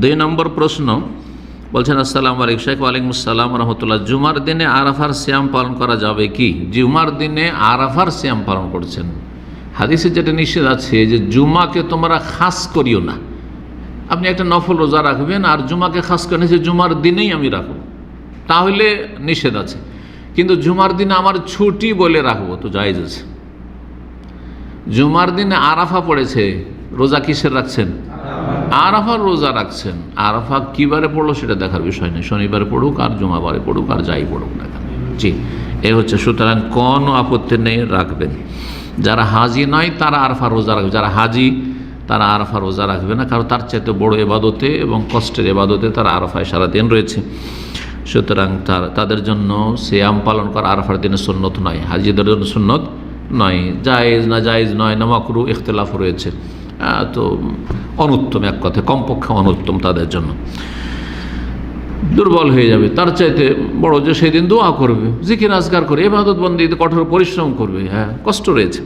দুই নম্বর প্রশ্ন বলছেন, আসসালামু আলাইকুম শেখ। ওয়ালাইকুম আসসালাম রহমতুল্লাহ। জুমার দিনে আরাফার সিয়াম পালন করা যাবে কি? জুমার দিনে আরাফার সিয়াম পালন করছেন, হাদিসে যেটা নিষেধ আছে যে জুমাকে তোমরা খাস করিও না। আপনি একটা নফল রোজা রাখবেন আর জুমাকে খাস করেন যে জুমার দিনেই আমি রাখবো, তাহলে নিষেধ আছে। কিন্তু জুমার দিনে আমার ছুটি বলে রাখবো তো জায়েজ আছে। জুমার দিনে আরাফা পড়েছে, রোজা কিসের রাখছেন? আরাফার রোজা রাখছেন। আরাফা কিবারে পড়লো সেটা দেখার বিষয় নেই, শনিবারে পড়ুক আর জুমাবারে পড়ুক আর যাই পড়ুক না কেন। জি, এ হচ্ছে। সুতরাং কোনো আপত্তি নেই, রাখবেন। যারা হাজি নয় তারা আরাফার রোজা রাখবে, যারা হাজি তারা আরাফার রোজা রাখবে না, কারণ তার চাইতে বড় এবাদতে এবং কষ্টের এবাদতে তারা আরাফায় সারাদিন রয়েছে। সুতরাং তাদের জন্য সিয়াম পালন করা আরাফার দিনে সুন্নত নয়, হাজিদের জন্য সুন্নত নয়। জায়েজ না জায়েজ নয় না মাকরু, ইখতিলাফ রয়েছে। তো অনুত্তম, এক কথায় কমপক্ষে অনুত্তম তাদের জন্য। দুর্বল হয়ে যাবে, তার চাইতে বড় যে সেদিন দোয়া করবে, জিকির আজকার করে, ইবাদত বন্দেগীতে কঠোর পরিশ্রম করবে। হ্যাঁ, কষ্ট রয়েছে।